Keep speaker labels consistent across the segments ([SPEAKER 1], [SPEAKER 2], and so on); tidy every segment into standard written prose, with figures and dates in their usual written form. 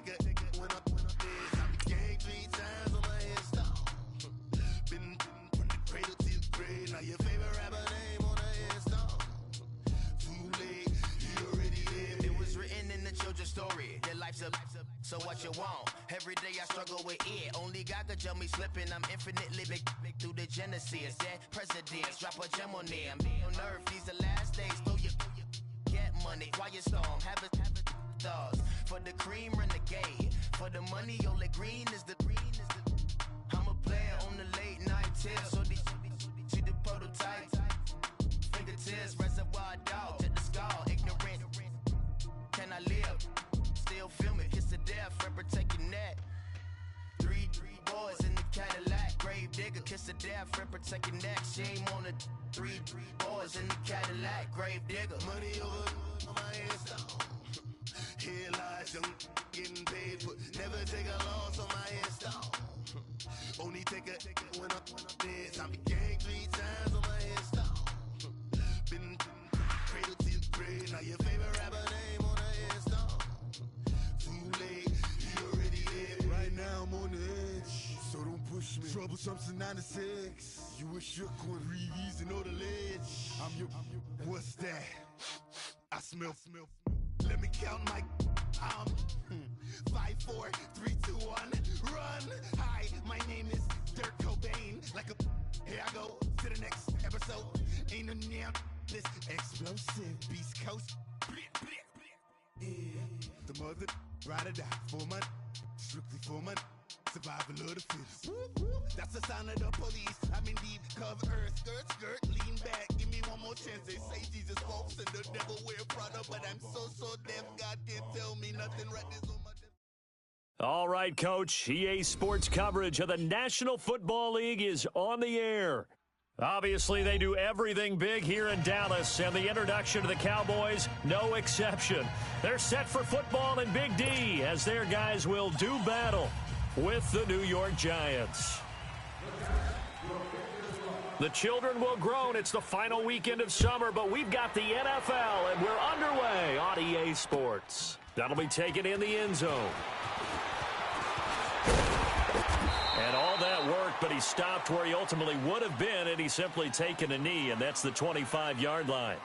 [SPEAKER 1] take it when I did. I be gang 3 times on my headstone. Been from the cradle to the grave. Now your favorite rapper name on the headstone. Too late, he already dead. It was written in the children's story. Their life's a so what you want? Every day I struggle with it. Only God could tell me slipping. I'm infinitely big through the genesis. Dead presidents, drop a gem on them. On earth, these the last days. Throw your get money. Quiet storm, have it stars. For the cream, renegade. For the money, only green is the. I'm a player on the late night tips. So these see the prototype. Fingertips, reservoir dog. Check the skull, ignorant. Can I live? Still film it, kiss to death, friend protect your neck. Three boys in the Cadillac, grave digger, kiss to death, friend protect your neck. Shame on the three boys in the Cadillac, grave digger. Money over on my headstone. Here lies young getting paid, but never take a loss on my headstone. Only take a when I'm dead. I be gang 3 times on my headstone. Been cradle to the grave. Now your favorite rapper name on the headstone. Too late, he already dead. Right now I'm on the edge, so don't push me. Troublesome to 9 to 6. You wish shook on 3 V's and know the ledge. I'm your, what's that? I smell. Let me count my. I'm 5, 4, 3, 2, 1. Run. Hi, my name is Dirk Cobain. Like a. Here I go to the next episode. Ain't no damn this explosive Beast Coast. Yeah. The mother ride or die for my strictly for my survival of the fittest. That's the sign of the police. I'm in deep cover earth, skirt, lean back. Give me one more chance. They say Jesus walks and the devil wear Prada, but I'm so deaf. God can't tell me nothing. Right this on my.
[SPEAKER 2] All right, Coach. EA Sports coverage of the National Football League is on the air. Obviously, they do everything big here in Dallas, and the introduction to the Cowboys, no exception. They're set for football in Big D as their guys will do battle with the New York Giants. The children will groan. It's the final weekend of summer, but we've got the NFL, and we're underway on EA Sports. That'll be taken in the end zone. And all that worked, but he stopped where he ultimately would have been, and he's simply taken a knee, and that's the 25-yard line.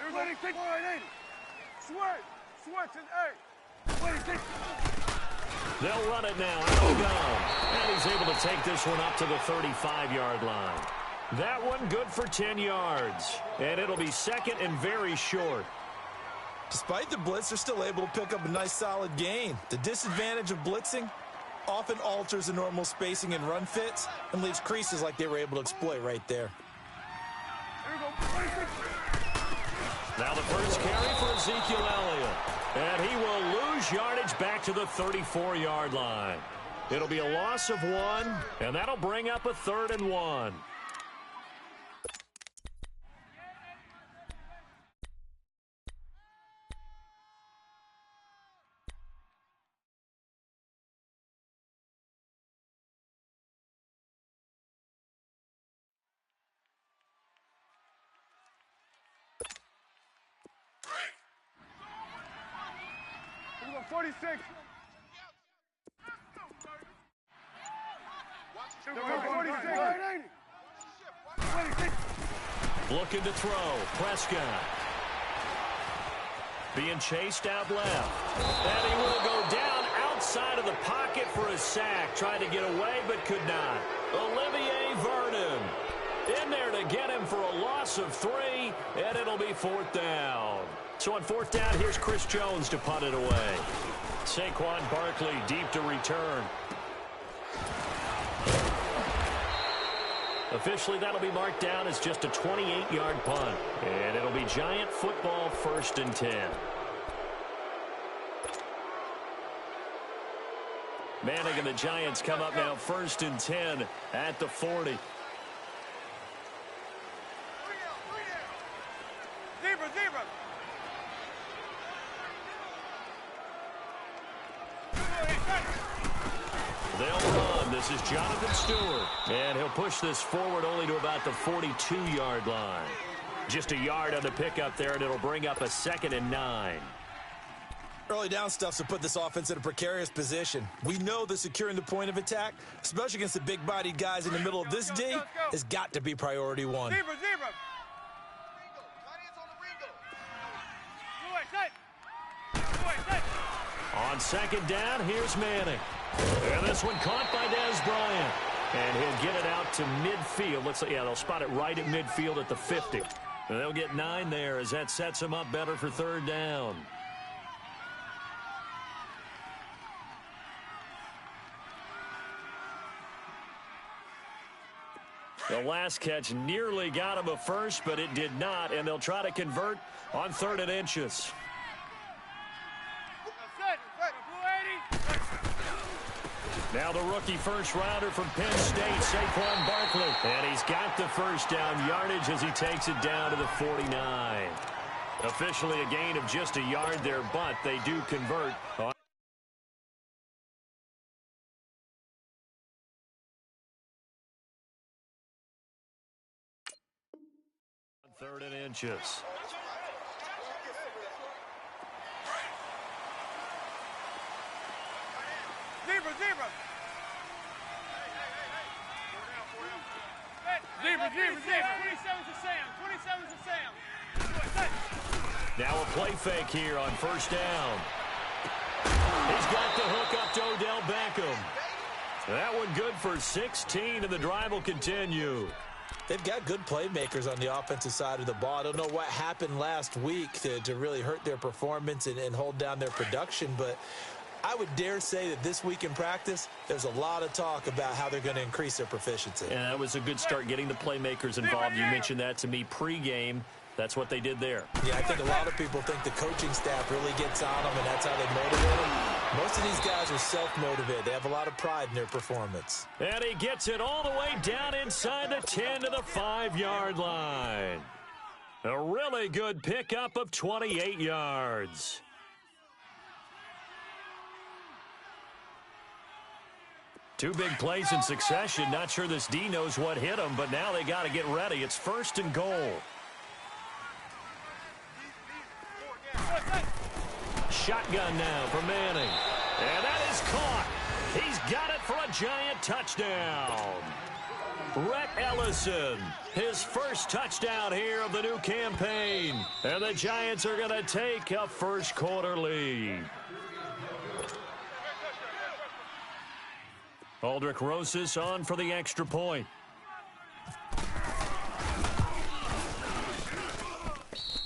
[SPEAKER 3] Everybody take 180. Switch and 8. Everybody take.
[SPEAKER 2] They'll run it now. Out he goes. And he's able to take this one up to the 35-yard line. That one good for 10 yards. And it'll be second and very short.
[SPEAKER 4] Despite the blitz, they're still able to pick up a nice solid gain. The disadvantage of blitzing often alters the normal spacing and run fits and leaves creases like they were able to exploit right there.
[SPEAKER 2] Now the first carry for Ezekiel Elliott. And he will lose yardage back to the 34-yard line. It'll be a loss of 1, and that'll bring up a 3rd and 1.
[SPEAKER 3] We go 46.
[SPEAKER 2] Looking to throw. Prescott. Being chased out left. And he will go down outside of the pocket for a sack. Tried to get away, but could not. Olivier Vernon in there to get him for a loss of 3, and it'll be 4th down. So on 4th down, here's Chris Jones to punt it away. Saquon Barkley deep to return. Officially, that'll be marked down as just a 28-yard punt. And it'll be Giant football, 1st and 10. Manning and the Giants come up now 1st and 10 at the 40.
[SPEAKER 3] Zebra.
[SPEAKER 2] They'll run. This is Jonathan Stewart. And he'll push this forward only to about the 42-yard line. Just a yard on the pickup there, and it'll bring up a 2nd and 9.
[SPEAKER 4] Early down stuff to put this offense in a precarious position. We know that securing the point of attack, especially against the big-bodied guys in the middle of this D, has got to be priority one.
[SPEAKER 3] Zebra.
[SPEAKER 2] On 2nd down, here's Manning. And this one caught by Dez Bryant. And he'll get it out to midfield. They'll spot it right at midfield at the 50. And they'll get 9 there as that sets them up better for 3rd down. The last catch nearly got him a first, but it did not, and they'll try to convert on 3rd and inches. Now the rookie first-rounder from Penn State, Saquon Barkley. And he's got the first down yardage as he takes it down to the 49. Officially a gain of just a yard there, but they do convert. On 3rd and inches.
[SPEAKER 3] Zebra. Zebra. 27's a Sam.
[SPEAKER 2] Now a play fake here on 1st down. He's got the hook up to Odell Beckham. That one good for 16, and the drive will continue.
[SPEAKER 4] They've got good playmakers on the offensive side of the ball. I don't know what happened last week to really hurt their performance and hold down their production, but I would dare say that this week in practice, there's a lot of talk about how they're going to increase their proficiency.
[SPEAKER 2] And that was a good start getting the playmakers involved. You mentioned that to me pregame. That's what they did there.
[SPEAKER 4] Yeah, I think a lot of people think the coaching staff really gets on them, and that's how they motivate them. Most of these guys are self-motivated. They have a lot of pride in their performance.
[SPEAKER 2] And he gets it all the way down inside the 10 to the 5-yard line. A really good pickup of 28 yards. Two big plays in succession. Not sure this D knows what hit them, but now they got to get ready. It's 1st and goal. Shotgun now for Manning. And that is caught. He's got it for a giant touchdown. Rhett Ellison, his first touchdown here of the new campaign. And the Giants are going to take a first-quarter lead. Aldrich Rosas on for the extra point.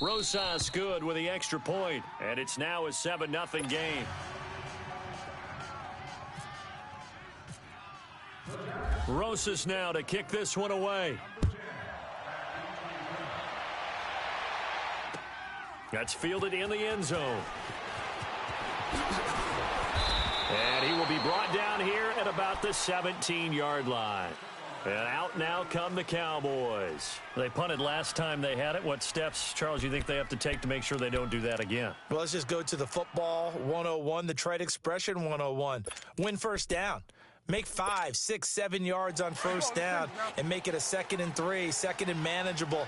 [SPEAKER 2] Rosas good with the extra point, and it's now a 7-0 game. Rosas now to kick this one away. That's fielded in the end zone. And he will be brought down here at about the 17-yard line. And out now come the Cowboys. They punted last time they had it. What steps, Charles, you think they have to take to make sure they don't do that again?
[SPEAKER 4] Well, let's just go to the football 101, the trite expression 101. Win first down. Make 5, 6, 7 yards on first down and make it a 2nd and 3, 2nd and manageable.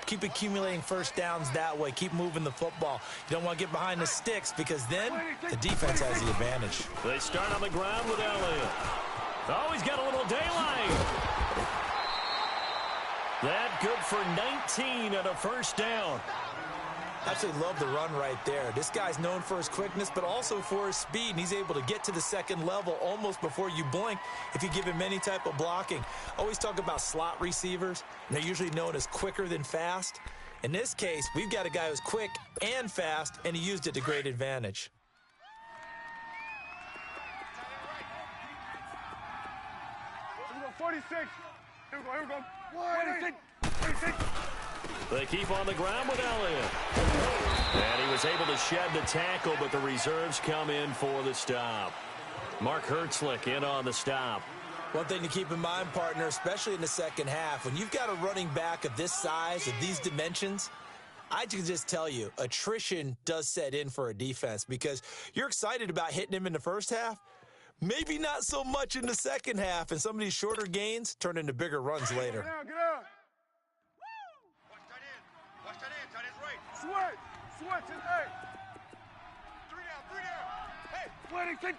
[SPEAKER 4] Keep accumulating first downs that way. Keep moving the football. You don't want to get behind the sticks because then the defense has the advantage.
[SPEAKER 2] They start on the ground with Elliott. Oh, he's got a little daylight. That good for 19 at a first down.
[SPEAKER 4] Absolutely love the run right there. This guy's known for his quickness, but also for his speed. And he's able to get to the second level almost before you blink if you give him any type of blocking. Always talk about slot receivers, and they're usually known as quicker than fast. In this case, we've got a guy who's quick and fast, and he used it to great advantage.
[SPEAKER 3] Here we go, 46. Here we go. 46.
[SPEAKER 2] They keep on the ground with Elliott. And he was able to shed the tackle, but the reserves come in for the stop. Mark Hertzlick in on the stop.
[SPEAKER 4] One thing to keep in mind, partner, especially in the second half, when you've got a running back of this size, of these dimensions, I can just tell you, attrition does set in for a defense because you're excited about hitting him in the first half. Maybe not so much in the second half, and some of these shorter gains turn into bigger runs later.
[SPEAKER 3] Get down, get down.
[SPEAKER 5] Watch that in. Watch that in. Tight end's right.
[SPEAKER 3] Switch is A.
[SPEAKER 5] Three down. Hey.
[SPEAKER 3] Winning kick.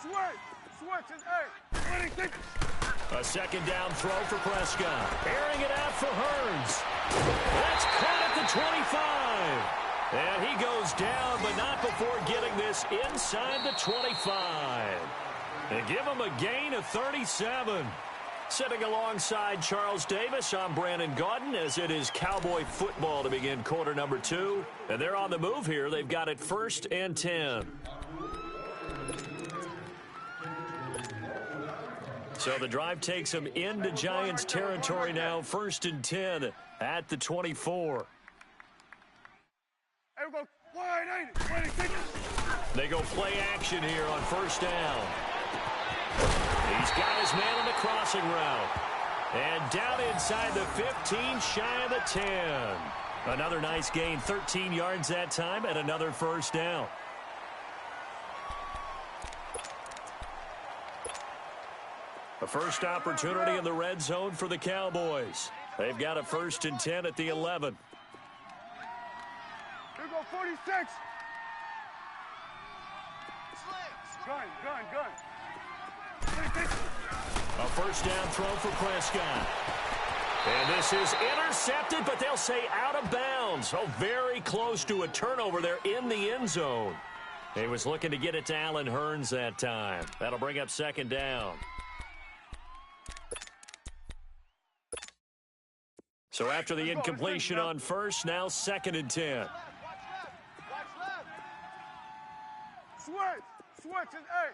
[SPEAKER 3] Switch is A. Winning kick.
[SPEAKER 2] A second down throw for Prescott. Airing it out for Hearns. That's caught at the 25. And he goes down, but not before getting this inside the 25. And give him a gain of 37. Sitting alongside Charles Davis, I'm Brandon Gaudin, as it is Cowboy football to begin quarter number 2. And they're on the move here. They've got it 1st and 10. So the drive takes them into Giants territory now, 1st and 10 at the 24.
[SPEAKER 3] Hey, we go wide, ain't it? Winning kick.
[SPEAKER 2] They go play action here on 1st down. He's got his man on the crossing route. And down inside the 15, shy of the 10. Another nice gain, 13 yards that time, and another 1st down. A first opportunity in the red zone for the Cowboys. They've got a 1st and 10 at the 11.
[SPEAKER 3] Here we go 46. Gun.
[SPEAKER 2] A 1st down throw for Prescott. And this is intercepted, but they'll say out of bounds. Oh, very close to a turnover there in the end zone. He was looking to get it to Allen Hearns that time. That'll bring up 2nd down. So after the incompletion on 1st, now 2nd and 10.
[SPEAKER 3] Switch is A.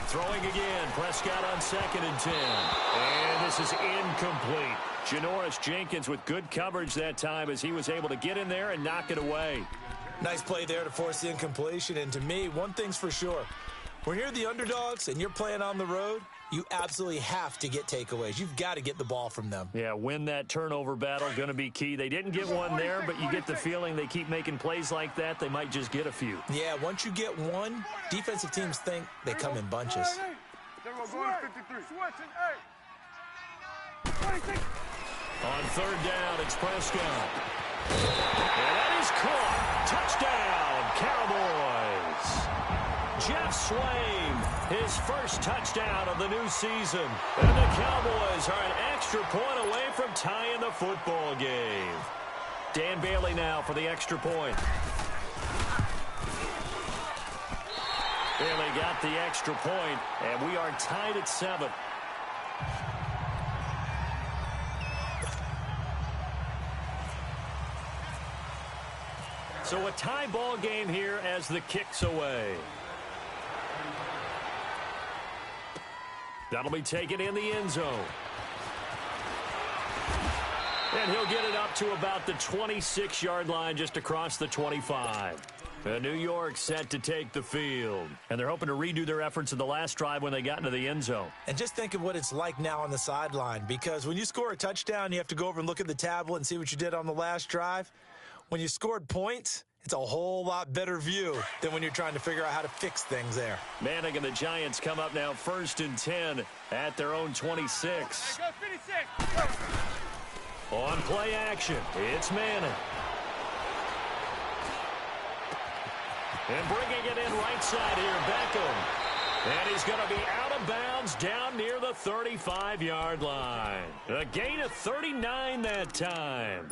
[SPEAKER 2] Throwing again, Prescott on 2nd and 10. And this is incomplete. Janoris Jenkins with good coverage that time as he was able to get in there and knock it away.
[SPEAKER 4] Nice play there to force the incompletion. And to me, one thing's for sure. When you're the underdogs and you're playing on the road, you absolutely have to get takeaways. You've got to get the ball from them.
[SPEAKER 2] Yeah, win that turnover battle, going to be key. They didn't get one there, but you get the feeling they keep making plays like that, they might just get a few.
[SPEAKER 4] Yeah, once you get one, defensive teams think they come in bunches.
[SPEAKER 3] There we go, going to 53. Switch is A.
[SPEAKER 2] On 3rd down, it's Prescott. And that is caught. Touchdown, Cowboys. Jeff Swain, his 1st touchdown of the new season. And the Cowboys are an extra point away from tying the football game. Dan Bailey now for the extra point. Bailey got the extra point, and we are tied at 7. So a tie ball game here as the kick's away. That'll be taken in the end zone. And he'll get it up to about the 26-yard line just across the 25. New York set to take the field. And they're hoping to redo their efforts in the last drive when they got into the end zone.
[SPEAKER 4] And just think of what it's like now on the sideline, because when you score a touchdown, you have to go over and look at the tablet and see what you did on the last drive. When you scored points, it's a whole lot better view than when you're trying to figure out how to fix things there.
[SPEAKER 2] Manning and the Giants come up now 1st and 10 at their own 26. On play action, it's Manning. And bringing it in right side here, Beckham. And he's going to be out of bounds down near the 35-yard line. A gain of 39 that time.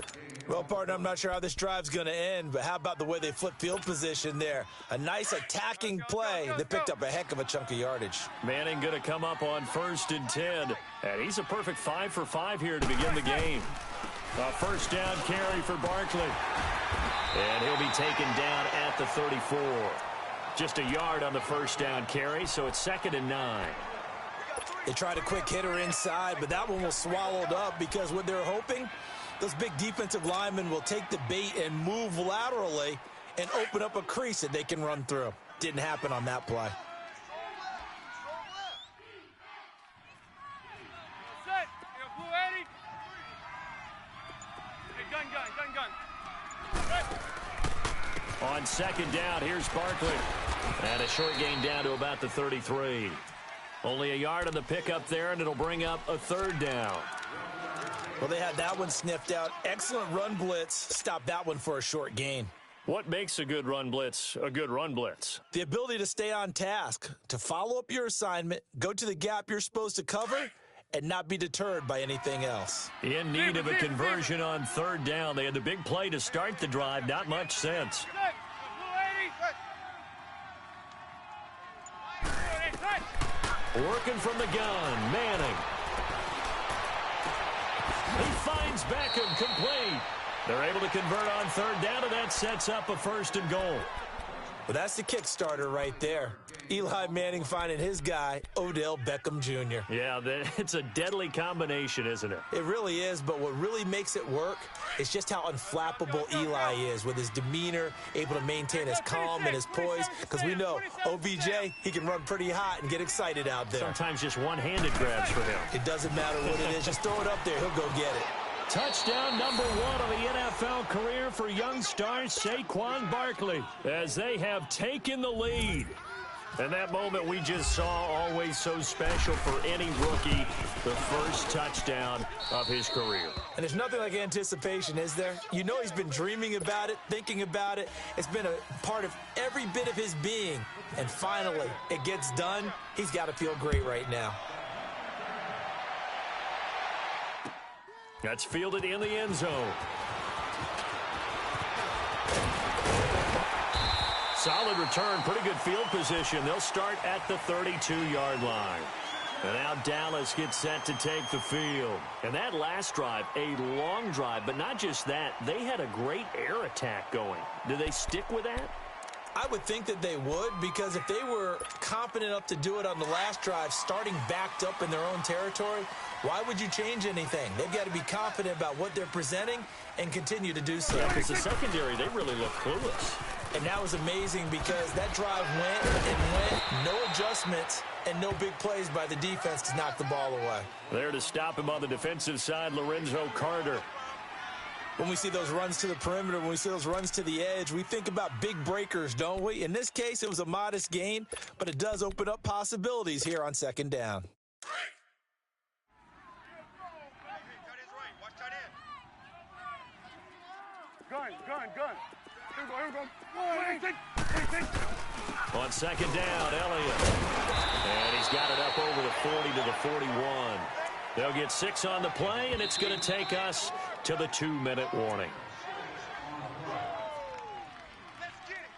[SPEAKER 4] Well, partner, I'm not sure how this drive's going to end, but how about the way they flip field position there? A nice attacking play that picked up a heck of a chunk of yardage.
[SPEAKER 2] Manning going to come up on 1st and 10. And he's a perfect 5 for 5 here to begin the game. A 1st down carry for Barkley. And he'll be taken down at the 34. Just a yard on the 1st down carry, so it's 2nd and 9.
[SPEAKER 4] They tried a quick hitter inside, but that one was swallowed up because what they're hoping, those big defensive linemen will take the bait and move laterally and open up a crease that they can run through. Didn't happen on that play.
[SPEAKER 3] Set. Blue 80. Hey, gun.
[SPEAKER 2] On second down, here's Barkley. And a short gain down to about the 33. Only a yard on the pickup there, and it'll bring up a third down.
[SPEAKER 4] Well, they had that one sniffed out. Excellent run blitz. Stopped that one for a short gain.
[SPEAKER 2] What makes a good run blitz a good run blitz?
[SPEAKER 4] The ability to stay on task, to follow up your assignment, go to the gap you're supposed to cover, and not be deterred by anything else.
[SPEAKER 2] In need of a conversion on third down. They had the big play to start the drive. Not much sense. Working from the gun, Manning. He finds Beckham, complete. They're able to convert on third down, and that sets up a first and goal.
[SPEAKER 4] Well, that's the kickstarter right there. Eli Manning finding his guy, Odell Beckham Jr.
[SPEAKER 2] Yeah, it's a deadly combination, isn't it?
[SPEAKER 4] It really is, but what really makes it work is just how unflappable Eli is with his demeanor, able to maintain his calm and his poise, because we know OBJ, he can run pretty hot and get excited out there.
[SPEAKER 2] Sometimes just one-handed grabs for him.
[SPEAKER 4] It doesn't matter what it is. Just throw it up there. He'll go get it.
[SPEAKER 2] Touchdown number 1 of the NFL career for young star Saquon Barkley as they have taken the lead. And that moment we just saw, always so special for any rookie, the first touchdown of his career.
[SPEAKER 4] And there's nothing like anticipation, is there? You know he's been dreaming about it, thinking about it. It's been a part of every bit of his being. And finally, it gets done. He's got to feel great right now.
[SPEAKER 2] That's fielded in the end zone. Solid return, pretty good field position. They'll start at the 32-yard line. And now Dallas gets set to take the field. And that last drive, a long drive, but not just that. They had a great air attack going. Do they stick with that?
[SPEAKER 4] I would think that they would, because if they were confident enough to do it on the last drive, starting backed up in their own territory, why would you change anything? They've got to be confident about what they're presenting and continue to do so.
[SPEAKER 2] Yeah, because the secondary, they really look clueless.
[SPEAKER 4] And that was amazing because that drive went and went, no adjustments and no big plays by the defense to knock the ball away.
[SPEAKER 2] There to stop him on the defensive side, Lorenzo Carter.
[SPEAKER 4] When we see those runs to the perimeter, when we see those runs to the edge, we think about big breakers, don't we? In this case, it was a modest gain, but it does open up possibilities here on second down.
[SPEAKER 3] Gun. Here we go.
[SPEAKER 2] On second down, Elliott. And he's got it up over the 40 to the 41. They'll get 6 on the play, and it's going to take us to the 2-minute warning.
[SPEAKER 5] Let's get it.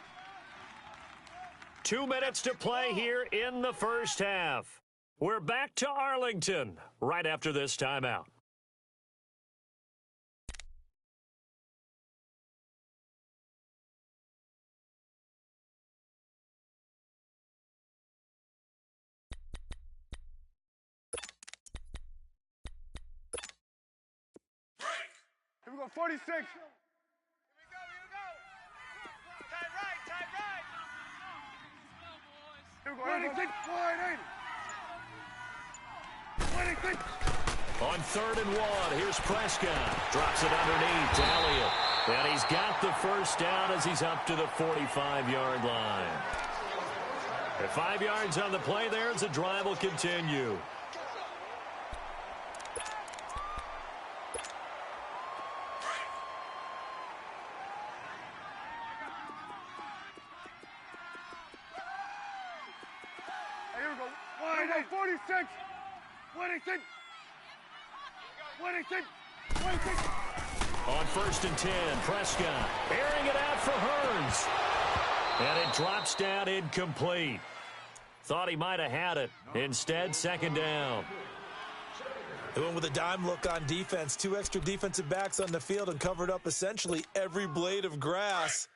[SPEAKER 2] 2 minutes to play here in the first half. We're back to Arlington right after this timeout.
[SPEAKER 3] Here we go, 46.
[SPEAKER 5] Here we go. Tight right.
[SPEAKER 3] Here we go, 26.
[SPEAKER 2] On 3rd and 1, here's Prescott. Drops it underneath to Elliott. And he's got the first down as he's up to the 45-yard line. At 5 yards on the play there as the drive will continue.
[SPEAKER 3] Here we go. 46. 26.
[SPEAKER 2] On 1st and 10, Prescott airing it out for Hearns. And it drops down incomplete. Thought he might have had it. Instead, second down.
[SPEAKER 4] They went with a dime look on defense. 2 extra defensive backs on the field and covered up essentially every blade of grass.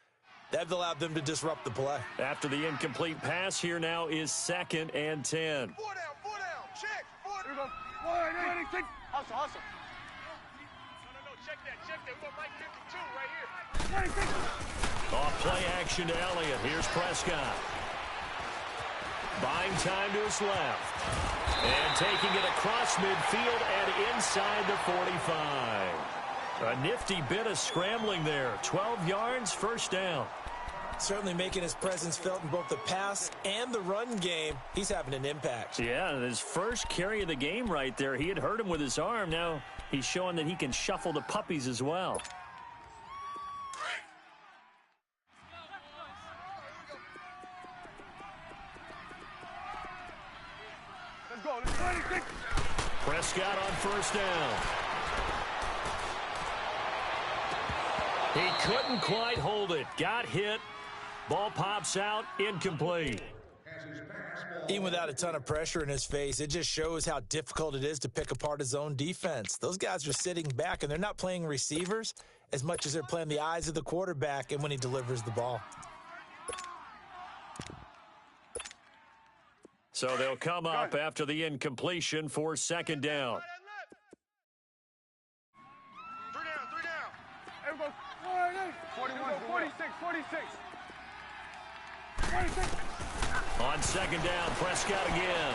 [SPEAKER 4] That allowed them to disrupt the play.
[SPEAKER 2] After the incomplete pass, here now is 2nd and 10.
[SPEAKER 5] 4 down. Check. 4
[SPEAKER 3] Here
[SPEAKER 5] down.
[SPEAKER 3] we go. 26. Hustle.
[SPEAKER 5] No. Check that. We got Mike 52 right here.
[SPEAKER 3] 26.
[SPEAKER 2] Off play action to Elliott. Here's Prescott. Buying time to his left. And taking it across midfield and inside the 45. A nifty bit of scrambling there. 12 yards, first down.
[SPEAKER 4] Certainly making his presence felt in both the pass and the run game. He's having an impact.
[SPEAKER 2] Yeah, his first carry of the game right there. He had hurt him with his arm. Now he's showing that he can shuffle the puppies as well.
[SPEAKER 3] Let's go. Let's go.
[SPEAKER 2] Prescott on first down. He couldn't quite hold it. Got hit. Ball pops out, incomplete.
[SPEAKER 4] Even without a ton of pressure in his face, it just shows how difficult it is to pick apart his own defense. Those guys are sitting back, and they're not playing receivers as much as they're playing the eyes of the quarterback and when he delivers the ball.
[SPEAKER 2] So they'll come up after the incompletion for second down.
[SPEAKER 5] 3 down.
[SPEAKER 3] Here we go. 41, 46, 46. 46.
[SPEAKER 2] On second down, Prescott again.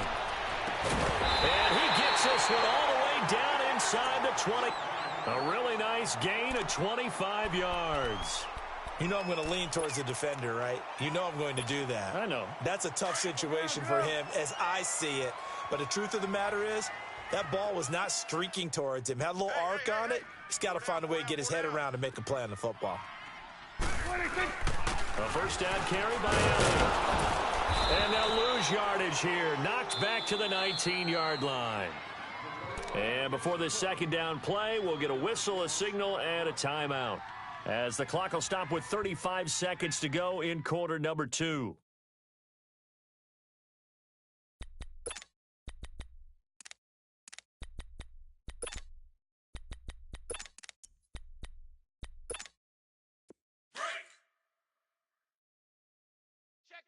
[SPEAKER 2] And he gets this one all the way down inside the 20. A really nice gain of 25 yards.
[SPEAKER 4] You know I'm going to lean towards the defender, right? You know I'm going to do that.
[SPEAKER 2] I know.
[SPEAKER 4] That's a tough situation for him as I see it. But the truth of the matter is, that ball was not streaking towards him. Had a little arc on it. He's got to find a way to get his head around and make a play on the football.
[SPEAKER 2] A first down carry by Allen. And they'll lose yardage here. Knocked back to the 19-yard line. And before this second down play, we'll get a whistle, a signal, and a timeout, as the clock will stop with 35 seconds to go in quarter number 2.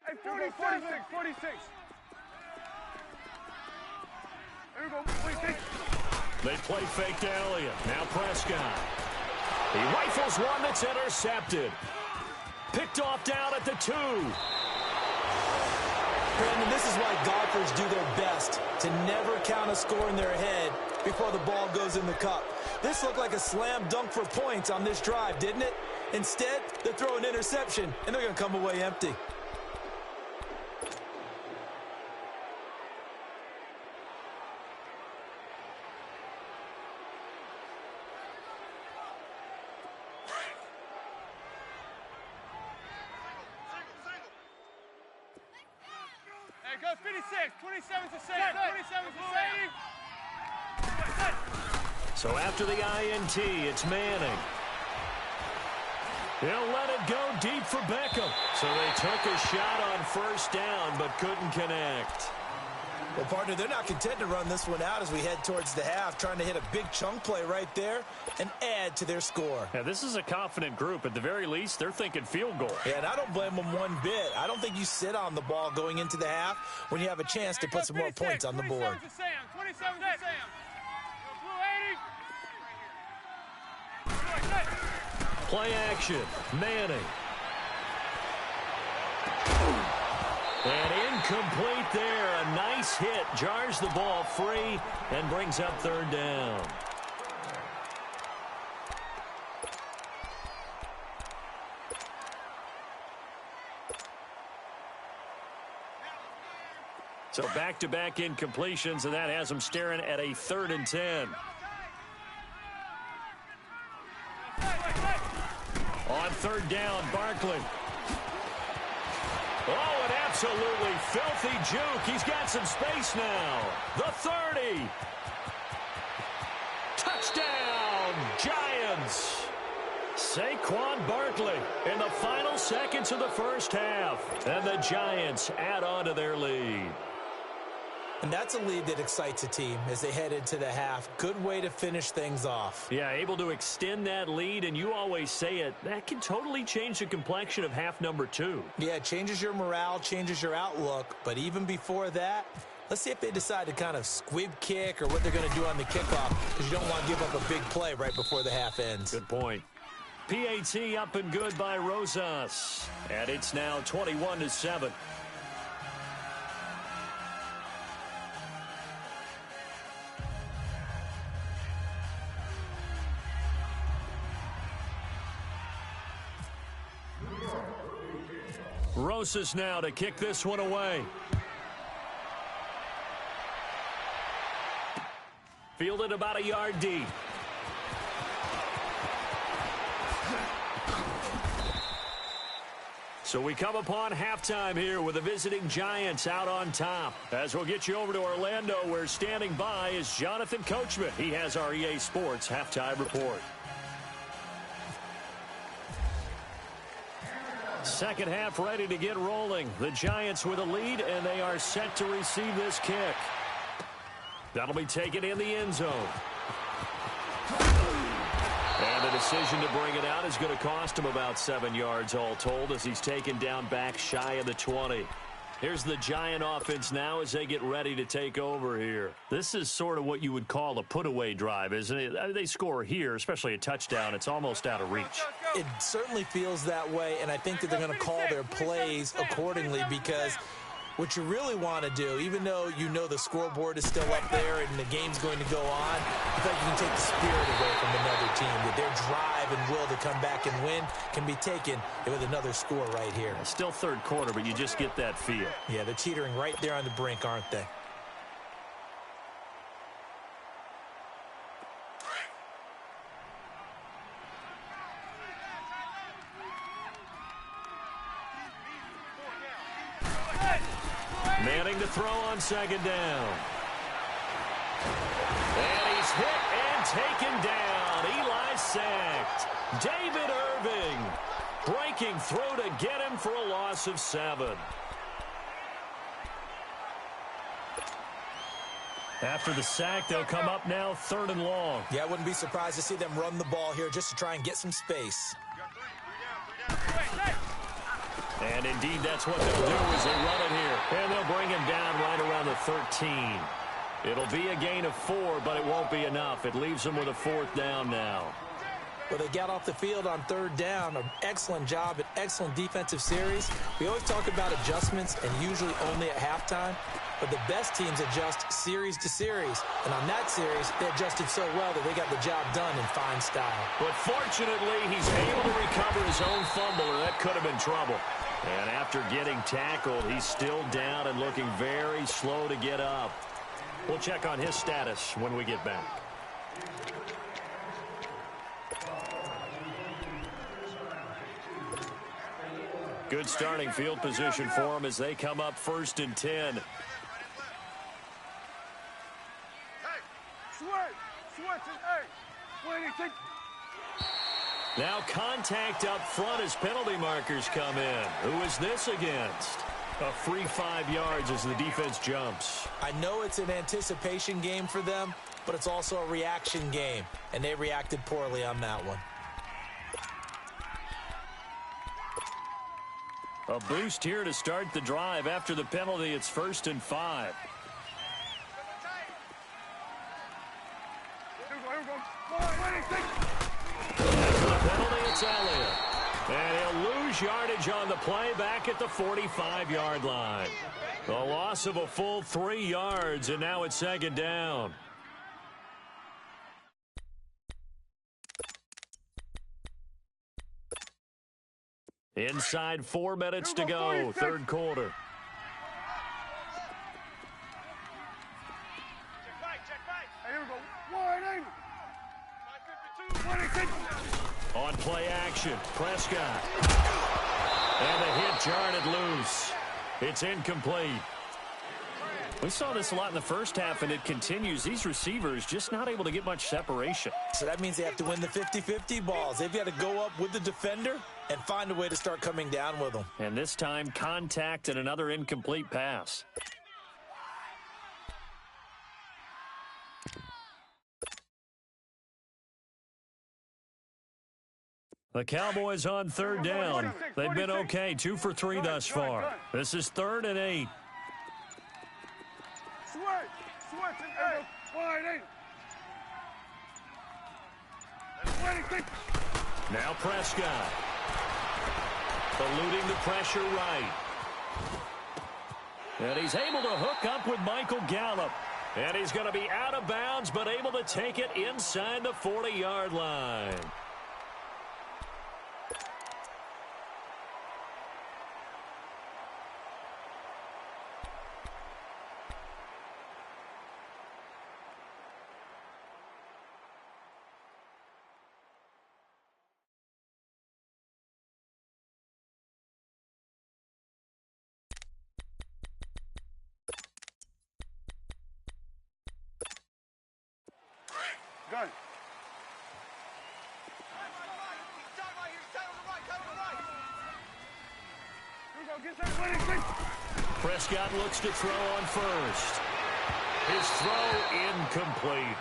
[SPEAKER 3] Hey, 46, 46. Here we go. 46.
[SPEAKER 2] They play fake to Elliott. Now Prescott. He rifles one that's intercepted. Picked off down at the 2.
[SPEAKER 4] Brandon, this is why golfers do their best to never count a score in their head before the ball goes in the cup. This looked like a slam dunk for points on this drive, didn't it? Instead, they throw an interception, and they're going to come away empty.
[SPEAKER 3] Hey, go 56. 27's the same. 27's the same.
[SPEAKER 2] So after the INT, it's Manning. He'll let it go deep for Beckham. So they took a shot on first down, but couldn't connect.
[SPEAKER 4] Well, partner, they're not content to run this one out as we head towards the half, trying to hit a big chunk play right there and add to their score.
[SPEAKER 2] Yeah, this is a confident group. At the very least, they're thinking field goal.
[SPEAKER 4] Yeah, and I don't blame them one bit. I don't think you sit on the ball going into the half when you have a chance to put some more points on the board.
[SPEAKER 3] 27's the same. 27's the same. Blue 80.
[SPEAKER 2] Play action. Manning. And incomplete there. A nice hit. Jars the ball free and brings up third down. So back-to-back incompletions, and that has them staring at a 3rd and 10. On third down, Barkley. Oh, an absolutely filthy juke. He's got some space now. The 30. Touchdown, Giants. Saquon Barkley in the final seconds of the first half. And the Giants add on to their lead.
[SPEAKER 4] And that's a lead that excites a team as they head into the half. Good way to finish things off.
[SPEAKER 2] Yeah, able to extend that lead, and you always say it, that can totally change the complexion of half number 2.
[SPEAKER 4] Yeah, it changes your morale, changes your outlook. But even before that, let's see if they decide to kind of squib kick or what they're going to do on the kickoff, because you don't want to give up a big play right before the half ends.
[SPEAKER 2] Good point. PAT up and good by Rosas. And it's now 21-7. Rosas now to kick this one away. Fielded about a yard deep. So we come upon halftime here with the visiting Giants out on top. As we'll get you over to Orlando, where standing by is Jonathan Coachman. He has our EA Sports halftime report. Second half ready to get rolling. The Giants with a lead, and they are set to receive this kick. That'll be taken in the end zone. And the decision to bring it out is going to cost him about 7 yards all told, as he's taken down back shy of the 20. Here's the Giant offense now as they get ready to take over here. This is sort of what you would call a put-away drive, isn't it? I mean, they score here, especially a touchdown. It's almost out of reach.
[SPEAKER 4] It certainly feels that way, and I think that they're going to call their plays accordingly, because what you really want to do, even though you know the scoreboard is still up there and the game's going to go on, I think you can take the spirit away from another team. That their drive and will to come back and win can be taken with another score right here.
[SPEAKER 2] Still third quarter, but you just get that feel.
[SPEAKER 4] Yeah, they're teetering right there on the brink, aren't they?
[SPEAKER 2] Manning to throw on second down. And he's hit and taken down. Eli sacked. David Irving breaking through to get him for a loss of 7. After the sack, they'll come up now 3rd and long.
[SPEAKER 4] Yeah, I wouldn't be surprised to see them run the ball here just to try and get some space.
[SPEAKER 2] And indeed, that's what they'll do as they run it here. And they'll bring him down right around the 13. It'll be a gain of 4, but it won't be enough. It leaves them with a 4th down now.
[SPEAKER 4] Well, they got off the field on 3rd down. An excellent job, an excellent defensive series. We always talk about adjustments, and usually only at halftime. But the best teams adjust series to series. And on that series, they adjusted so well that they got the job done in fine style.
[SPEAKER 2] But fortunately, he's able to recover his own fumble, or that could have been trouble. And after getting tackled, he's still down and looking very slow to get up. We'll check on his status when we get back. Good starting field position for him as they come up 1st and 10. Now contact up front as penalty markers come in. Who is this against? A free 5 yards as the defense jumps.
[SPEAKER 4] I know it's an anticipation game for them, but it's also a reaction game, and they reacted poorly on that one.
[SPEAKER 2] A boost here to start the drive. After the penalty, it's 1st and 5. After the penalty, it's Elliott. And he'll lose yardage on the play back at the 45-yard line. A loss of a full 3 yards, and now it's 2nd down. Inside 4 minutes to go, 3rd quarter. On play action, Prescott. And the hit jarred loose. It's incomplete. We saw this a lot in the first half, and it continues. These receivers just not able to get much separation.
[SPEAKER 4] So that means they have to win the 50-50 balls. They've got to go up with the defender and find a way to start coming down with them.
[SPEAKER 2] And this time, contact and another incomplete pass. The Cowboys on 3rd down. They've been okay, 2 for 3 thus far. This is 3rd and 8. Now Prescott. Eluding the pressure right. And he's able to hook up with Michael Gallup. And he's going to be out of bounds, but able to take it inside the 40-yard line. Prescott looks to throw on first. His throw incomplete.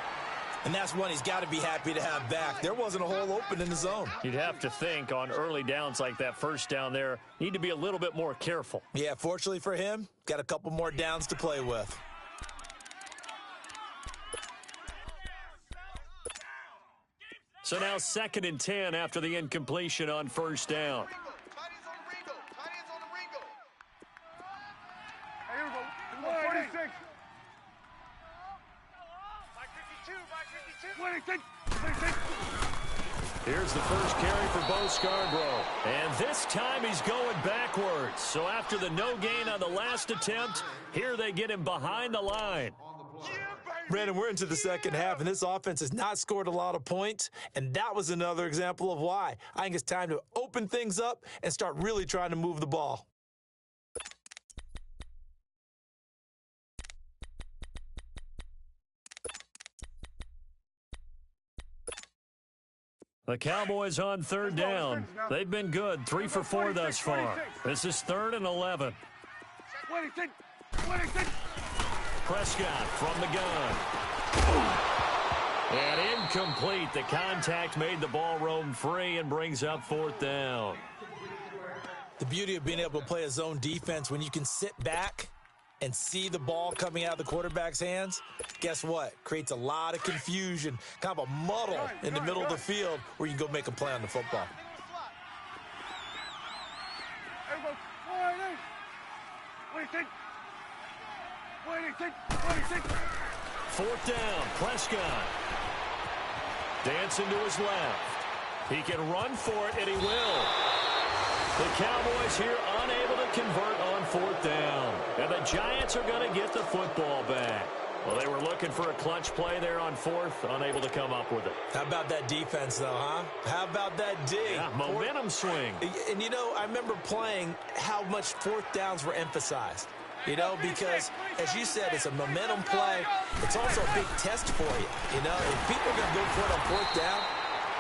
[SPEAKER 4] And that's one he's got to be happy to have back. There wasn't a hole open in the zone.
[SPEAKER 2] You'd have to think on early downs like that first down there, need to be a little bit more careful.
[SPEAKER 4] Yeah, fortunately for him, got a couple more downs to play with.
[SPEAKER 2] So now 2nd and 10 after the incompletion on first down.
[SPEAKER 3] Here we go. 46. 26.
[SPEAKER 2] Here's the first carry for Bo Scarborough. And this time he's going backwards. So after the no gain on the last attempt, here they get him behind the line.
[SPEAKER 4] Brandon, we're into the second half, and this offense has not scored a lot of points, and that was another example of why. I think it's time to open things up and start really trying to move the ball.
[SPEAKER 2] The Cowboys on third down. They've been good, 3 for 4 thus far. This is 3rd and 11.
[SPEAKER 3] 26.
[SPEAKER 2] Prescott from the gun. And incomplete. The contact made the ball roam free and brings up 4th down.
[SPEAKER 4] The beauty of being able to play a zone defense when you can sit back and see the ball coming out of the quarterback's hands, guess what? Creates a lot of confusion, kind of a muddle in the middle of the field where you can go make a play on the football.
[SPEAKER 3] Here we go. 26.
[SPEAKER 2] 4th down, Prescott. Dancing to his left. He can run for it, and he will. The Cowboys here unable to convert on 4th down. And the Giants are going to get the football back. Well, they were looking for a clutch play there on 4th, unable to come up with it.
[SPEAKER 4] How about that defense, though, huh? How about that dig?
[SPEAKER 2] Yeah, momentum swing.
[SPEAKER 4] And, you know, I remember playing how much 4th downs were emphasized. You know, because, as you said, it's a momentum play. It's also a big test for you. You know, if people are going to go for it on 4th down,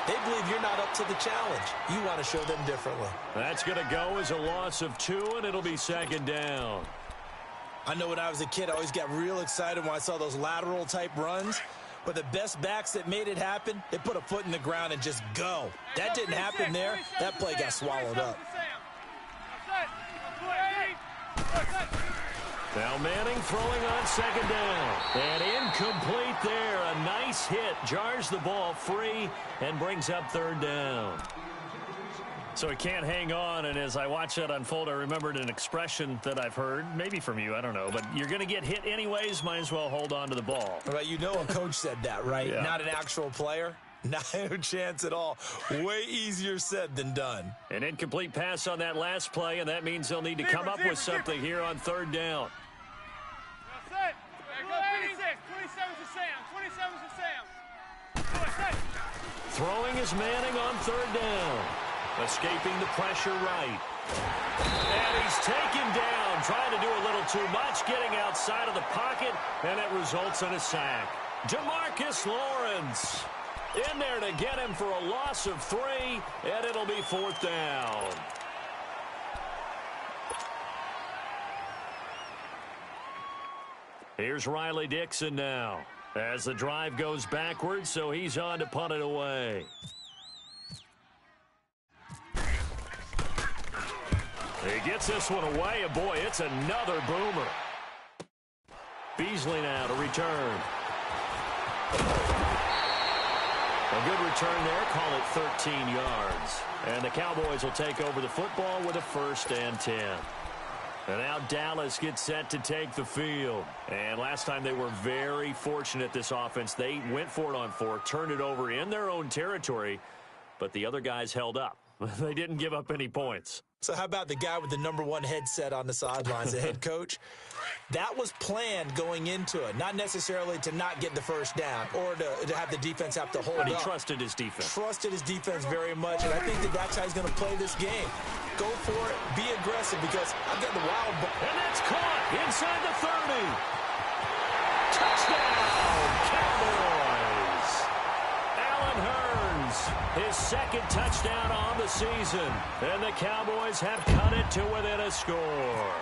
[SPEAKER 4] they believe you're not up to the challenge. You want to show them differently.
[SPEAKER 2] That's going to go as a loss of 2, and it'll be 2nd down.
[SPEAKER 4] I know when I was a kid, I always got real excited when I saw those lateral-type runs. But the best backs that made it happen, they put a foot in the ground and just go. That didn't happen there. That play got swallowed up.
[SPEAKER 2] Now Manning throwing on 2nd down. And incomplete there. A nice hit. Jars the ball free and brings up 3rd down. So he can't hang on, and as I watch that unfold, I remembered an expression that I've heard, maybe from you, I don't know, but you're going to get hit anyways, might as well hold on to the ball.
[SPEAKER 4] Right, you know a coach said that, right?
[SPEAKER 2] Yeah.
[SPEAKER 4] Not an actual player. Not a chance at all. Way easier said than done.
[SPEAKER 2] An incomplete pass on that last play, and that means they'll need to come up with something here on 3rd down.
[SPEAKER 3] That's it. 26. 27's to Sam. 27's to Sam.
[SPEAKER 2] Throwing is Manning on 3rd down. Escaping the pressure right. And he's taken down, trying to do a little too much, getting outside of the pocket, and it results in a sack. DeMarcus Lawrence in there to get him for a loss of 3, and it'll be 4th down. Here's Riley Dixon now as the drive goes backwards, so he's on to punt it away. He gets this one away, and boy, it's another boomer. Beasley now to return. A good return there, call it 13 yards. And the Cowboys will take over the football with a 1st and 10. And now Dallas gets set to take the field. And last time they were very fortunate, this offense. They went for it on 4, turned it over in their own territory, but the other guys held up. They didn't give up any points.
[SPEAKER 4] So how about the guy with the #1 headset on the sidelines, the head coach? That was planned going into it, not necessarily to not get the 1st down or to have the defense have to hold up.
[SPEAKER 2] But he trusted his defense.
[SPEAKER 4] Trusted his defense very much, and I think that's how he's going to play this game. Go for it, be aggressive, because I've got the wild ball.
[SPEAKER 2] And that's caught inside the 30. Touchdown, Cowboys. Allen Hurns, his his second touchdown on the season. And the Cowboys have cut it to within a score.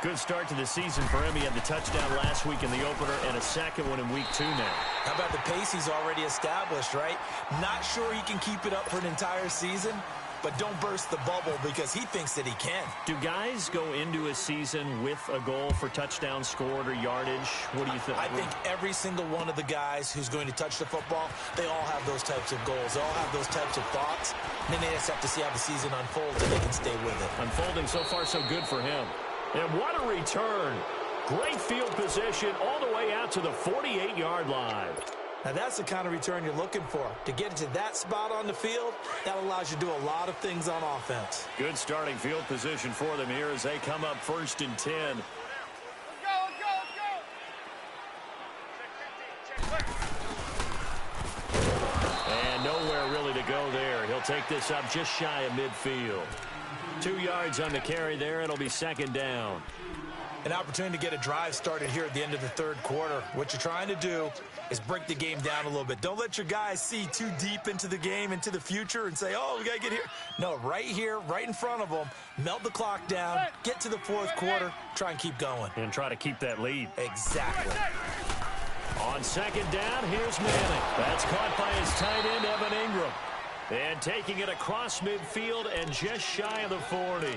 [SPEAKER 2] Good start to the season for him. He had the touchdown last week in the opener and a second one in week 2 now.
[SPEAKER 4] How about the pace he's already established, right? Not sure he can keep it up for an entire season, but don't burst the bubble because he thinks that he can.
[SPEAKER 2] Do guys go into a season with a goal for touchdowns scored or yardage? What do you think?
[SPEAKER 4] I think every single one of the guys who's going to touch the football, they all have those types of goals. They all have those types of thoughts. And then they just have to see how the season unfolds and they can stay with it.
[SPEAKER 2] Unfolding so far so good for him. And what a return. Great field position all the way out to the 48-yard line.
[SPEAKER 4] Now, that's the kind of return you're looking for. To get to that spot on the field, that allows you to do a lot of things on offense.
[SPEAKER 2] Good starting field position for them here as they come up 1st and 10.
[SPEAKER 3] Let's go.
[SPEAKER 2] And nowhere really to go there. He'll take this up just shy of midfield. 2 yards on the carry there. It'll be 2nd down.
[SPEAKER 4] An opportunity to get a drive started here at the end of the 3rd quarter. What you're trying to do is break the game down a little bit. Don't let your guys see too deep into the game, into the future, and say, oh, we got to get here. No, right here, right in front of them, melt the clock down, get to the 4th quarter, try and keep going.
[SPEAKER 2] And try to keep that lead.
[SPEAKER 4] Exactly.
[SPEAKER 2] On 2nd down, here's Manning. That's caught by his tight end, Evan Ingram. And taking it across midfield and just shy of the 40.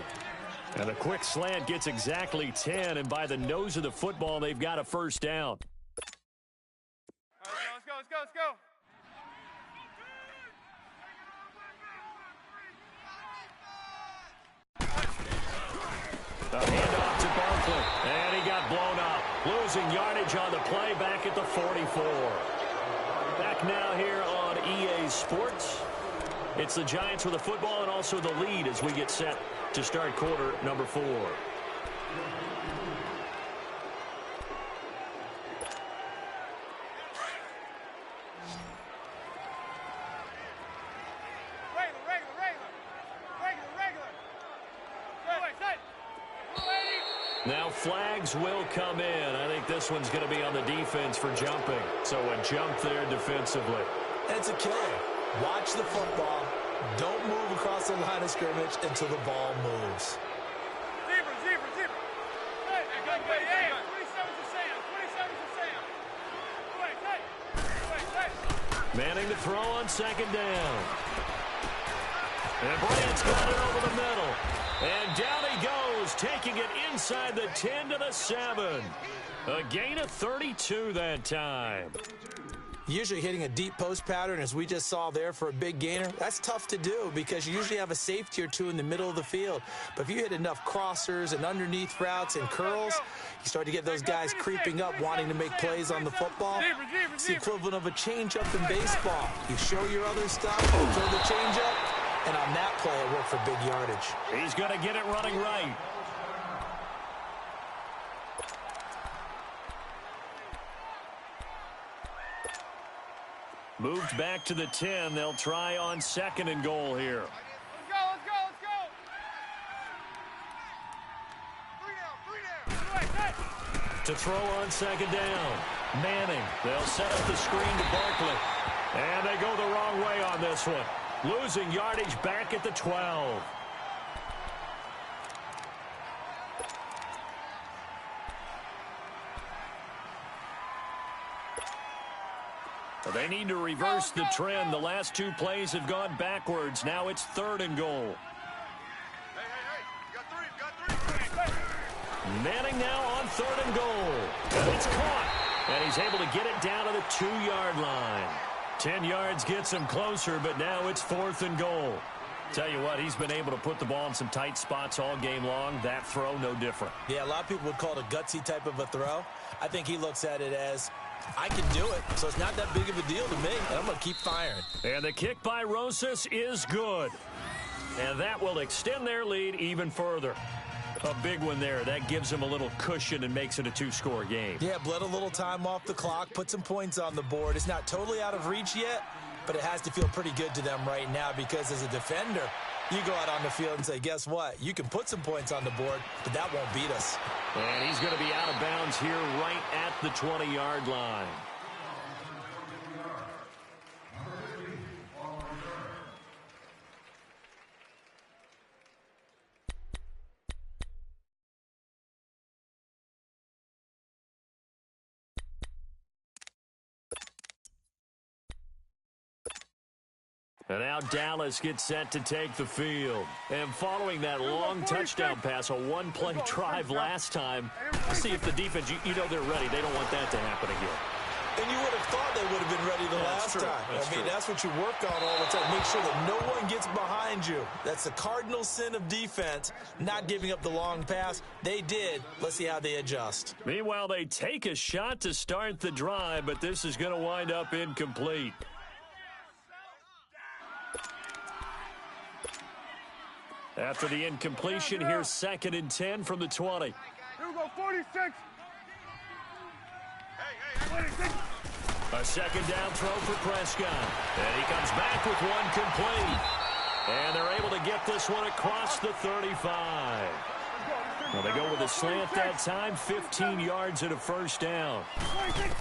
[SPEAKER 2] And a quick slant gets exactly 10, and by the nose of the football, they've got a 1st down.
[SPEAKER 3] Let's go.
[SPEAKER 2] A handoff to Barkley, and he got blown up. Losing yardage on the play back at the 44. Back now here on EA Sports. It's the Giants with the football and also the lead as we get set to start quarter number 4. Now flags will come in. I think this one's going to be on the defense for jumping. So a jump there defensively.
[SPEAKER 4] It's a killer. Watch the football. Don't move across the line of scrimmage until the ball moves.
[SPEAKER 3] Zebra. Hey, 27's a Sam.
[SPEAKER 2] Manning to throw on 2nd down. And Bryant's got it over the middle. And down he goes, taking it inside the 10 to the 7. A gain of 32 that time.
[SPEAKER 4] Usually hitting a deep post pattern, as we just saw there for a big gainer, that's tough to do because you usually have a safety or two in the middle of the field. But if you hit enough crossers and underneath routes and curls, you start to get those guys creeping up, wanting to make plays on the football. It's the equivalent of a changeup in baseball. You show your other stuff, throw the changeup, and on that play, it worked for big yardage.
[SPEAKER 2] He's going to get it running right. Moved back to the 10. They'll try on 2nd and goal here.
[SPEAKER 3] Let's go. 3 down.
[SPEAKER 2] To throw on 2nd down. Manning. They'll set up the screen to Barkley. And they go the wrong way on this one. Losing yardage back at the 12. They need to reverse the trend. The last 2 plays have gone backwards. Now it's 3rd and goal.
[SPEAKER 5] Hey. You got 3.
[SPEAKER 2] Manning now on 3rd and goal. And it's caught. And he's able to get it down to the 2-yard line. 10 yards gets him closer, but now it's 4th and goal. Tell you what, he's been able to put the ball in some tight spots all game long. That throw, no different.
[SPEAKER 4] Yeah, a lot of people would call it a gutsy type of a throw. I think he looks at it as, I can do it, so it's not that big of a deal to me, and I'm going to keep firing.
[SPEAKER 2] And the kick by Rosas is good. And that will extend their lead even further. A big one there. That gives them a little cushion and makes it a 2-score game.
[SPEAKER 4] Yeah, bled a little time off the clock, put some points on the board. It's not totally out of reach yet, but it has to feel pretty good to them right now because as a defender, you go out on the field and say, guess what? You can put some points on the board, but that won't beat us.
[SPEAKER 2] And he's going to be out of bounds here right at the 20-yard line. And now Dallas gets set to take the field. And following that long touchdown pass, a one-play drive last time, see if the defense, you know they're ready. They don't want that to happen again.
[SPEAKER 4] And you would have thought they would have been ready the last time. That's what you work on all the time. Make sure that no one gets behind you. That's the cardinal sin of defense, not giving up the long pass. They did. Let's see how they adjust.
[SPEAKER 2] Meanwhile, they take a shot to start the drive, but this is going to wind up incomplete. After the incompletion, here's 2nd and 10 from the 20.
[SPEAKER 3] Here we go, 46. 26.
[SPEAKER 2] A second down throw for Prescott. And he comes back with one complete. And they're able to get this one across the 35. Well, they go with a slant that time, 15 yards and a first down.
[SPEAKER 3] 26.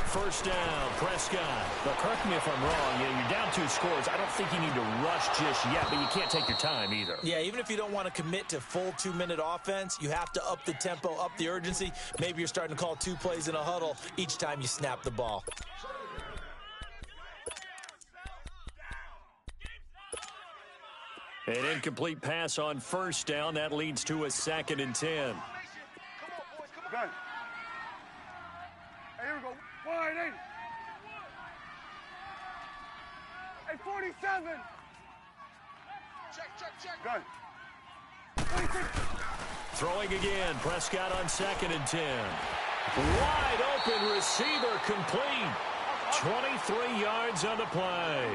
[SPEAKER 2] First down, Prescott.
[SPEAKER 6] But correct me if I'm wrong. You're down 2 scores. I don't think you need to rush just yet, but you can't take your time either.
[SPEAKER 4] Yeah, even if you don't want to commit to full 2-minute offense, you have to up the tempo, up the urgency. Maybe you're starting to call 2 plays in a huddle each time you snap the ball.
[SPEAKER 2] An incomplete pass on first down. That leads to a 2nd and 10.
[SPEAKER 3] Gun. Hey, here we go. Wide 8. Hey, 47.
[SPEAKER 5] Check.
[SPEAKER 3] Gun. 26.
[SPEAKER 2] Throwing again. Prescott on 2nd and 10. Wide open receiver complete. 23 yards on the play.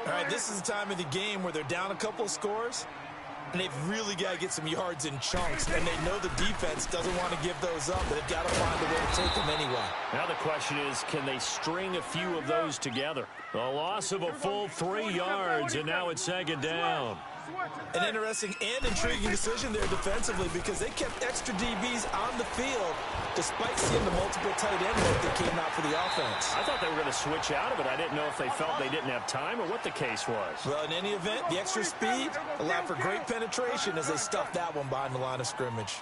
[SPEAKER 4] All right, this is the time of the game where they're down a couple of scores, and they've really got to get some yards in chunks, and they know the defense doesn't want to give those up, but they've got to find a way to take them anyway.
[SPEAKER 2] Now the question is, can they string a few of those together? A loss of a full 3 yards, and now it's 2nd down.
[SPEAKER 4] An interesting and intriguing decision there defensively because they kept extra DBs on the field despite seeing the multiple tight end look that came out for the offense.
[SPEAKER 2] I thought they were going to switch out of it. I didn't know if they felt they didn't have time or what the case was.
[SPEAKER 4] Well, in any event, the extra speed allowed for great penetration as they stuffed that one behind the line of scrimmage.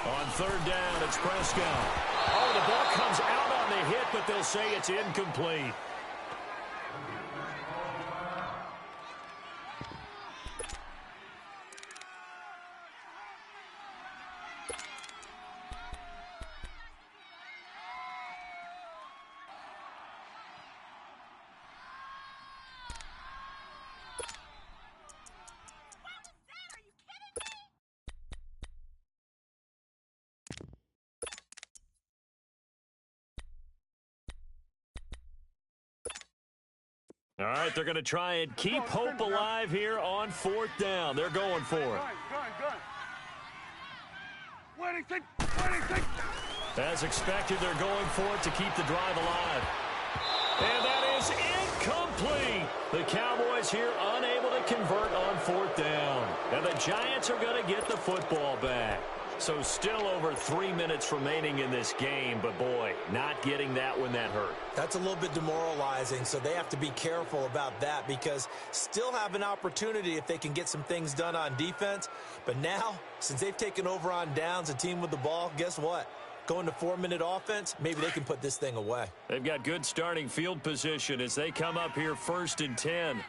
[SPEAKER 2] On 3rd down, it's Prescott. Oh, the ball comes out on the hit, but they'll say it's incomplete. All right, they're going to try and keep hope alive here on 4th down. They're going for it.
[SPEAKER 3] Gun. 26.
[SPEAKER 2] As expected, they're going for it to keep the drive alive. And that is incomplete. The Cowboys here unable to convert on 4th down. And the Giants are going to get the football back. So still over 3 minutes remaining in this game, but boy, not getting that when that hurt.
[SPEAKER 4] That's a little bit demoralizing, so they have to be careful about that because still have an opportunity if they can get some things done on defense. But now, since they've taken over on downs, a team with the ball, guess what? Going to 4-minute offense, maybe they can put this thing away.
[SPEAKER 2] They've got good starting field position as they come up here 1st and 10.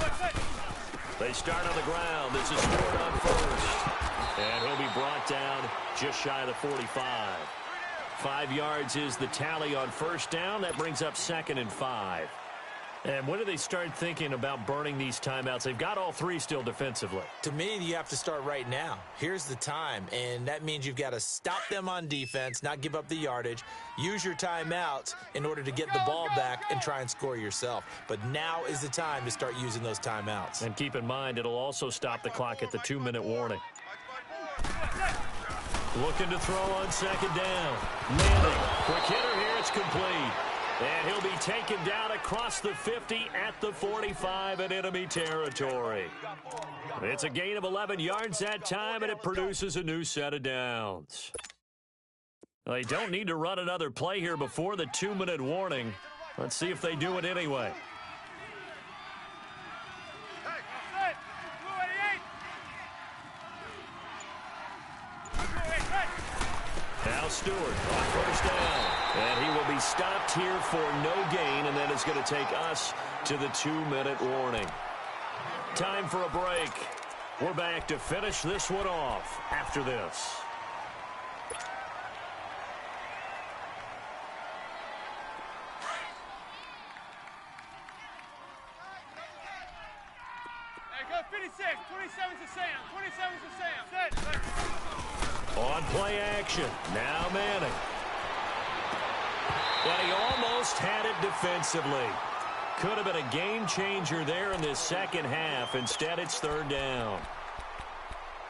[SPEAKER 3] Let's go.
[SPEAKER 2] They start on the ground. This is Stewart on 1st. And he'll be brought down just shy of the 45. 5 yards is the tally on 1st down. That brings up 2nd and 5. And when do they start thinking about burning these timeouts? They've got all 3 still defensively.
[SPEAKER 4] To me, you have to start right now. Here's the time, and that means you've got to stop them on defense, not give up the yardage, use your timeouts in order to get the ball back and try and score yourself. But now is the time to start using those timeouts.
[SPEAKER 2] And keep in mind, it'll also stop the clock at the 2-minute warning. Looking to throw on 2nd down. Manning, quick hitter here, it's complete. And he'll be taken down across the 50 at the 45 in enemy territory. It's a gain of 11 yards that time, and it produces a new set of downs. They don't need to run another play here before the 2-minute warning. Let's see if they do it anyway. Stewart on first down. And he will be stopped here for no gain, and that is going to take us to the 2-minute warning. Time for a break. We're back to finish this one off after this.
[SPEAKER 3] Hey, go 56. 27's to Sam. 27's to Sam. Set.
[SPEAKER 2] On play action. Now Manning. But he almost had it defensively. Could have been a game changer there in this second half. Instead, it's third down.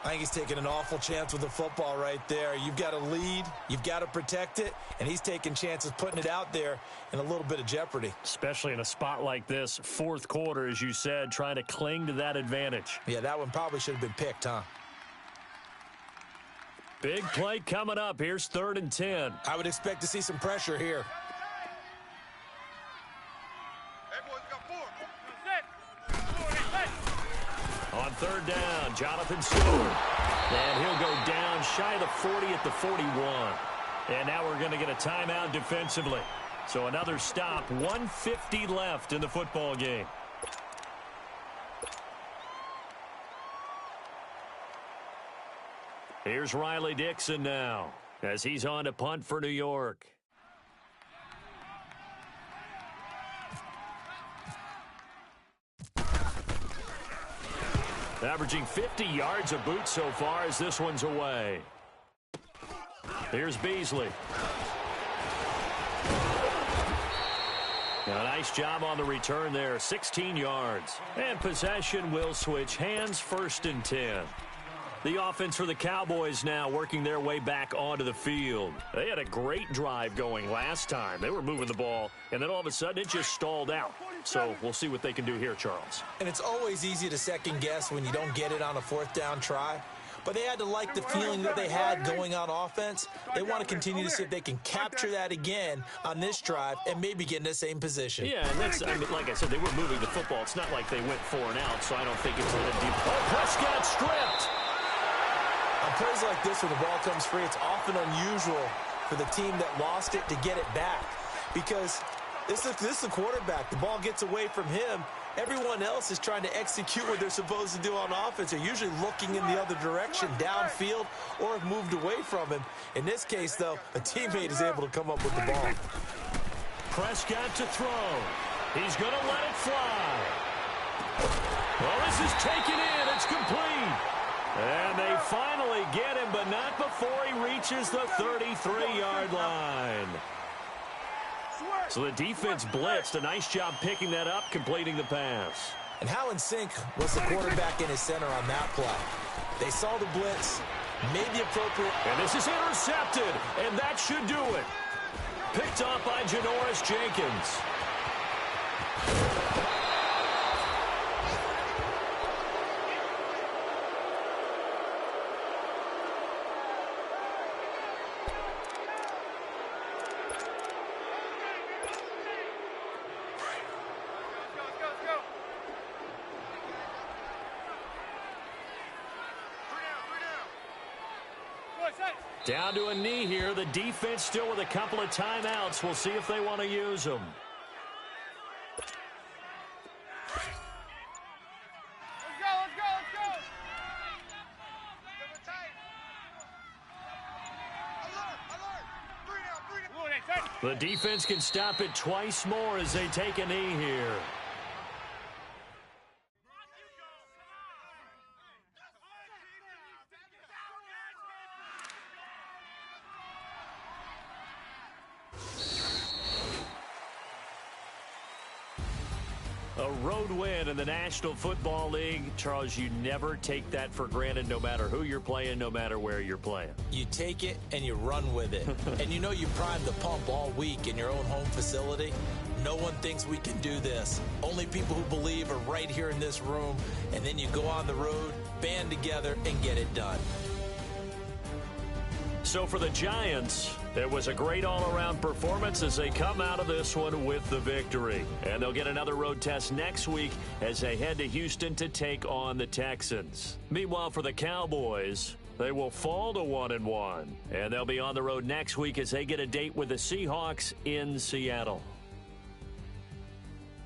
[SPEAKER 4] I think he's taking an awful chance with the football right there. You've got to lead, you've got to protect it, and he's taking chances putting it out there in a little bit of jeopardy.
[SPEAKER 6] Especially in a spot like this, fourth quarter, as you said, trying to cling to that advantage.
[SPEAKER 4] Yeah, that one probably should have been picked, huh?
[SPEAKER 2] Big play coming up. Here's 3rd and 10.
[SPEAKER 4] I would expect to see some pressure here.
[SPEAKER 5] Hey, boys, we got 4.
[SPEAKER 2] On third down, Jonathan Stewart. And he'll go down shy of the 40 at the 41. And now we're going to get a timeout defensively. So another stop, 1:50 left in the football game. Here's Riley Dixon now as he's on to punt for New York. Averaging 50 yards a boot so far as this one's away. Here's Beasley. A nice job on the return there, 16 yards. And possession will switch hands, 1st and 10. The offense for the Cowboys now working their way back onto the field. They had a great drive going last time. They were moving the ball, and then all of a sudden it just stalled out. So we'll see what they can do here, Charles.
[SPEAKER 4] And it's always easy to second guess when you don't get it on a 4th down try. But they had to like the feeling that they had going on offense. They want to continue to see if they can capture that again on this drive and maybe get in the same position.
[SPEAKER 2] Yeah, and that's, I mean, like I said, they were moving the football. It's not like they went 4 and out, so I don't think it's a deep. Oh, Prescott stripped.
[SPEAKER 4] On plays like this where the ball comes free, it's often unusual for the team that lost it to get it back. Because this is the quarterback. The ball gets away from him. Everyone else is trying to execute what they're supposed to do on offense. They're usually looking in the other direction, downfield, or have moved away from him. In this case, though, a teammate is able to come up with the ball.
[SPEAKER 2] Prescott to throw. He's going to let it fly. Well, this is taken in. It's complete. And they finally get him, but not before he reaches the 33-yard line. So the defense blitzed. A nice job picking that up, completing the pass.
[SPEAKER 4] And how in sync was the quarterback in his center on that play? They saw the blitz, made the appropriate.
[SPEAKER 2] And this is intercepted, and that should do it. Picked up by Janoris Jenkins. Down to a knee here. The defense still with a couple of timeouts. We'll see if they want to use them.
[SPEAKER 3] Let's go.
[SPEAKER 2] The defense can stop it twice more as they take a knee here. A road win in the National Football League. Charles, you never take that for granted no matter who you're playing, no matter where you're playing.
[SPEAKER 4] You take it and you run with it. And you know you primed the pump all week in your own home facility. No one thinks we can do this. Only people who believe are right here in this room. And then you go on the road, band together, and get it done.
[SPEAKER 2] So for the Giants, it was a great all-around performance as they come out of this one with the victory. And they'll get another road test next week as they head to Houston to take on the Texans. Meanwhile, for the Cowboys, They will fall to 1-1, and they'll be on the road next week as they get a date with the Seahawks in Seattle.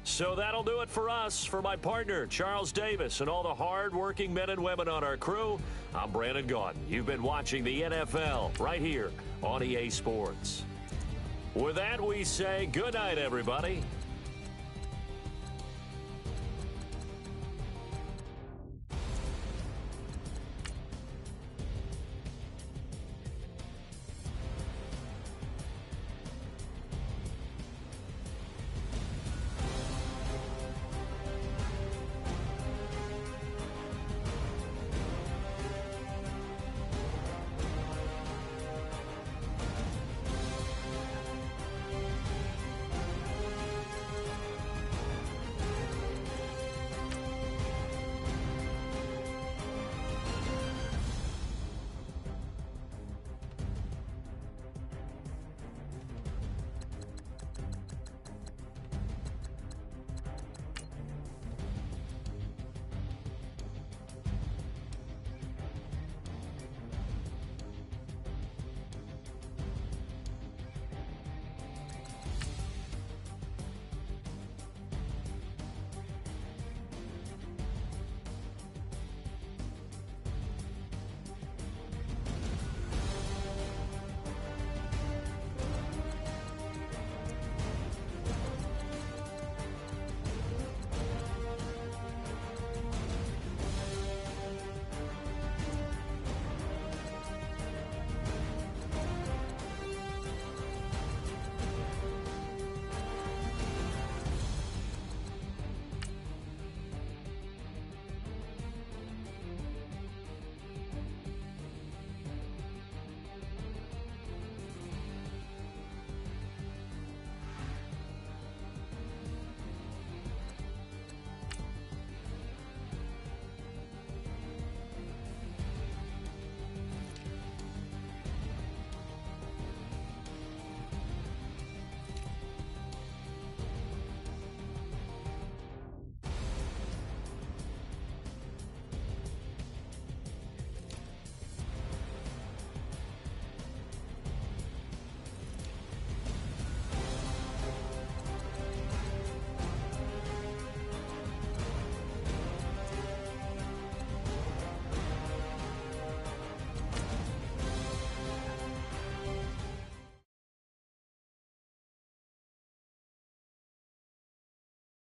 [SPEAKER 2] So that'll do it for us. For my partner, Charles Davis, and all the hard-working men and women on our crew, I'm Brandon Gaudin. You've been watching the NFL right here on EA Sports. With that, we say good night, everybody.